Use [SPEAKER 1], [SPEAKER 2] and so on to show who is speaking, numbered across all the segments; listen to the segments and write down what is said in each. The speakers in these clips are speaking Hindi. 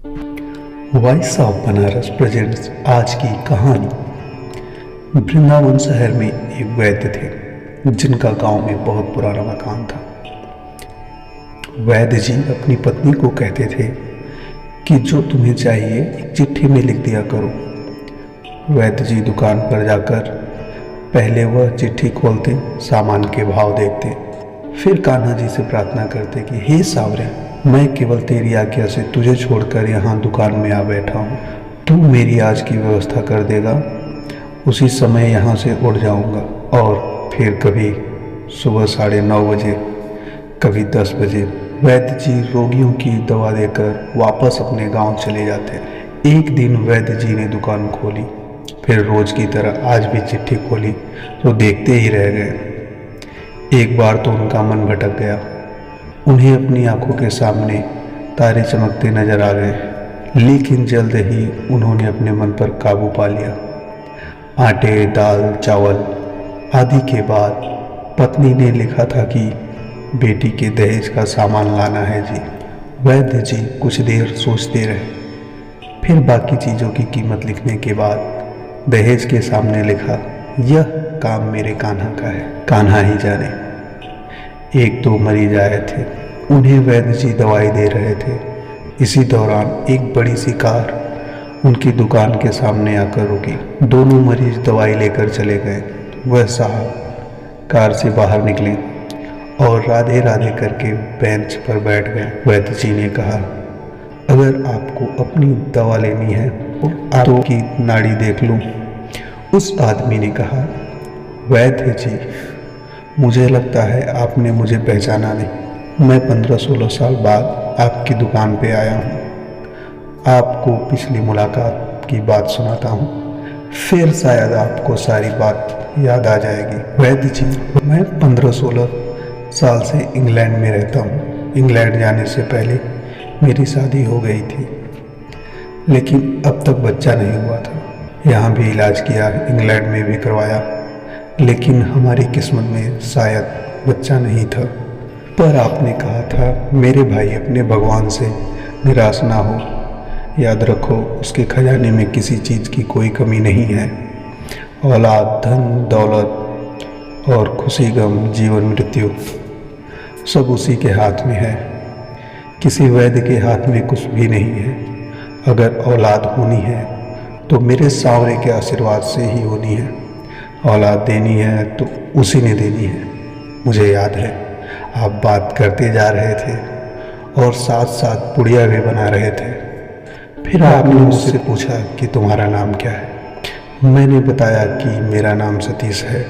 [SPEAKER 1] वॉइस ऑफ बनारस प्रेजेंट्स आज की कहानी। वृंदावन शहर में एक वैद्य थे जिनका गांव में बहुत पुराना मकान था। वैद्य जी अपनी पत्नी को कहते थे कि जो तुम्हें चाहिए एक चिट्ठी में लिख दिया करो। वैद्य जी दुकान पर जाकर पहले वह चिट्ठी खोलते, सामान के भाव देखते, फिर कान्हा जी से प्रार्थना करते कि हे सावरे, मैं केवल तेरी आज्ञा से तुझे छोड़कर यहाँ दुकान में आ बैठा हूँ। तू मेरी आज की व्यवस्था कर देगा, उसी समय यहाँ से उड़ जाऊँगा। और फिर कभी सुबह 9:30 बजे, कभी 10 बजे वैद्य जी रोगियों की दवा देकर वापस अपने गांव चले जाते। एक दिन वैद्य जी ने दुकान खोली, फिर रोज की तरह आज भी चिट्ठी खोली तो देखते ही रह गए। एक बार तो उनका मन भटक गया। उन्हें अपनी आंखों के सामने तारे चमकते नजर आ गए, लेकिन जल्द ही उन्होंने अपने मन पर काबू पा लिया। आटे, दाल, चावल आदि के बाद पत्नी ने लिखा था कि बेटी के दहेज का सामान लाना है जी। वैद्य जी कुछ देर सोचते रहे, फिर बाकी चीज़ों की कीमत लिखने के बाद दहेज के सामने लिखा, यह काम मेरे कान्हा का है, कान्हा ही जाने। एक दो मरीज आए थे, उन्हें वैद्य जी दवाई दे रहे थे। इसी दौरान एक बड़ी सी कार उनकी दुकान के सामने आकर रुकी। दोनों मरीज दवाई लेकर चले गए। वह साहब कार से बाहर निकले और राधे राधे करके बेंच पर बैठ गए। वैद्य जी ने कहा, अगर आपको अपनी दवा लेनी है तो आपकी नाड़ी देख लूं। उस आदमी ने कहा, वैद्य जी, मुझे लगता है आपने मुझे पहचाना नहीं। मैं 15-16 साल बाद आपकी दुकान पे आया हूँ। आपको पिछली मुलाकात की बात सुनाता हूँ, फिर शायद आपको सारी बात याद आ जाएगी। वैद्य जी, मैं 15-16 साल से इंग्लैंड में रहता हूँ। इंग्लैंड जाने से पहले मेरी शादी हो गई थी, लेकिन अब तक बच्चा नहीं हुआ था। यहाँ भी इलाज किया, इंग्लैंड में भी करवाया, लेकिन हमारी किस्मत में शायद बच्चा नहीं था। पर आपने कहा था मेरे भाई अपने भगवान से निराश ना हो, याद रखो उसके खजाने में किसी चीज़ की कोई कमी नहीं है। औलाद, धन दौलत और खुशी गम, जीवन मृत्यु सब उसी के हाथ में है। किसी वैद्य के हाथ में कुछ भी नहीं है। अगर औलाद होनी है तो मेरे सावरे के आशीर्वाद से ही होनी है। औलाद देनी है तो उसी ने देनी है। मुझे याद है आप बात करते जा रहे थे और साथ साथ पुड़िया भी बना रहे थे। फिर आपने मुझसे पूछा कि तुम्हारा नाम क्या है। मैंने बताया कि मेरा नाम सतीश है।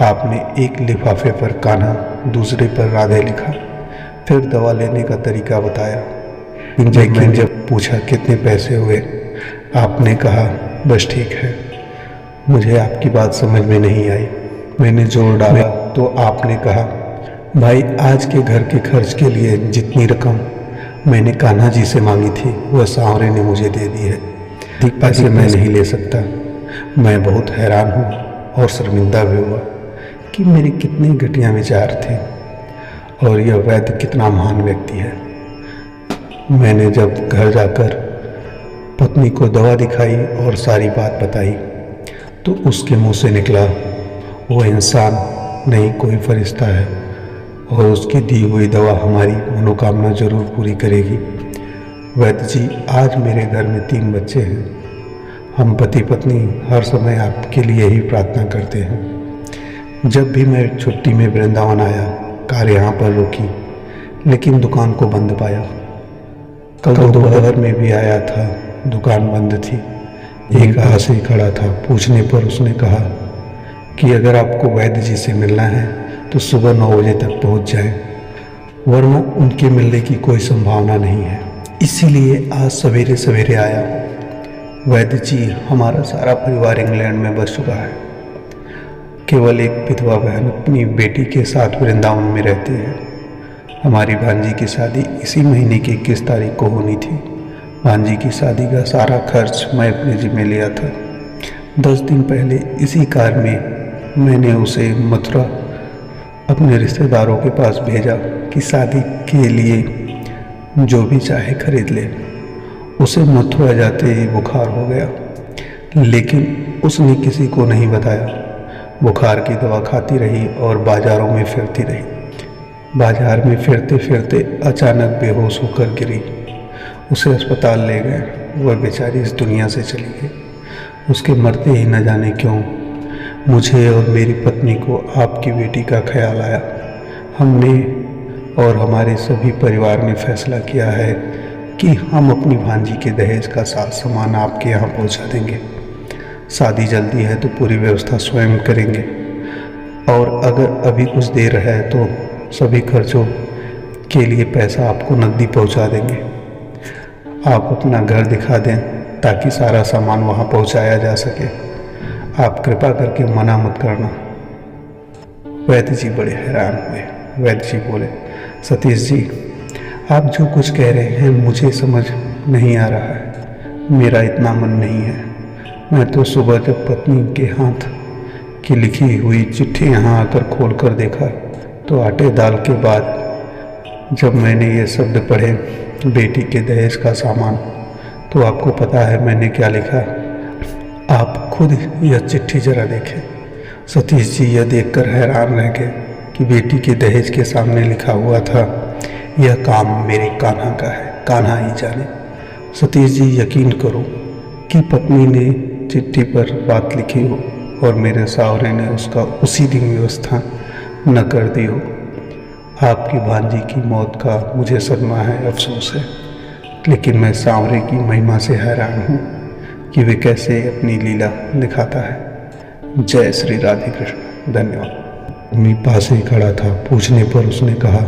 [SPEAKER 1] आपने एक लिफाफे पर कान्हा, दूसरे पर राधे लिखा। फिर दवा लेने का तरीका बताया। लेकिन जब पूछा कितने पैसे हुए, आपने कहा बस ठीक है। मुझे आपकी बात समझ में नहीं आई। मैंने जोर डाला तो आपने कहा, भाई, आज के घर के खर्च के लिए जितनी रकम मैंने कान्हा जी से मांगी थी वह सावरे ने मुझे दे दी है। अधिक पैसे मैं नहीं ले सकता। मैं बहुत हैरान हूँ और शर्मिंदा भी हुआ कि मेरे कितने घटिया विचार थे और यह वैद्य कितना महान व्यक्ति है। मैंने जब घर जाकर पत्नी को दवा दिखाई और सारी बात बताई तो उसके मुंह से निकला, वो इंसान नहीं कोई फरिश्ता है और उसकी दी हुई दवा हमारी मनोकामना जरूर पूरी करेगी। वैद्य जी, आज मेरे घर में 3 बच्चे हैं। हम पति पत्नी हर समय आपके लिए ही प्रार्थना करते हैं। जब भी मैं छुट्टी में वृंदावन आया, कार यहाँ पर रुकी, लेकिन दुकान को बंद पाया। कल दोपहर में भी आया था, दुकान बंद थी। एक हाथ ही खड़ा था। पूछने पर उसने कहा कि अगर आपको वैद्य जी से मिलना है तो सुबह 9 बजे तक पहुंच जाएं, वरना उनके मिलने की कोई संभावना नहीं है। इसीलिए आज सवेरे सवेरे आया। वैद्य जी, हमारा सारा परिवार इंग्लैंड में बस चुका है। केवल एक विधवा बहन अपनी बेटी के साथ वृंदावन में रहती है। हमारी भांजी की शादी इसी महीने की 21 तारीख को होनी थी। भांजी की शादी का सारा खर्च मैं अपने जिम्मे लिया था। 10 दिन पहले इसी कार में मैंने उसे मथुरा अपने रिश्तेदारों के पास भेजा कि शादी के लिए जो भी चाहे खरीद ले। उसे मथुरा जाते ही बुखार हो गया, लेकिन उसने किसी को नहीं बताया। बुखार की दवा खाती रही और बाजारों में फिरती रही। बाजार में फिरते फिरते अचानक बेहोश होकर गिरी। उसे अस्पताल ले गए। वह बेचारी इस दुनिया से चली गई। उसके मरते ही न जाने क्यों मुझे और मेरी पत्नी को आपकी बेटी का ख्याल आया। हमने और हमारे सभी परिवार ने फैसला किया है कि हम अपनी भांजी के दहेज का सारा सामान आपके यहाँ पहुँचा देंगे। शादी जल्दी है तो पूरी व्यवस्था स्वयं करेंगे, और अगर अभी कुछ देर है तो सभी खर्चों के लिए पैसा आपको नकदी पहुँचा देंगे। आप अपना घर दिखा दें ताकि सारा सामान वहाँ पहुँचाया जा सके। आप कृपा करके मना मत करना। वैद्य जी बड़े हैरान हुए। वैद्य जी बोले, सतीश जी, आप जो कुछ कह रहे हैं मुझे समझ नहीं आ रहा है। मेरा इतना मन नहीं है। मैं तो सुबह जब पत्नी के हाथ की लिखी हुई चिट्ठी यहाँ आकर खोल कर देखा तो आटे दाल के बाद जब मैंने ये शब्द पढ़े, बेटी के दहेज का सामान, तो आपको पता है मैंने क्या लिखा? आप खुद यह चिट्ठी जरा देखें। सतीश जी यह देखकर हैरान रह गए कि बेटी के दहेज के सामने लिखा हुआ था, यह काम मेरे कान्हा का है, कान्हा ही जाने। सतीश जी यकीन करो कि पत्नी ने चिट्ठी पर बात लिखी हो और मेरे सावरे ने उसका उसी दिन व्यवस्था न कर दी हो। आपकी भांजी की मौत का मुझे सदमा है, अफसोस है, लेकिन मैं सांवरे की महिमा से हैरान हूँ कि वे कैसे अपनी लीला दिखाता है। जय श्री राधे कृष्ण। धन्यवाद। मी पास ही खड़ा था। पूछने पर उसने कहा,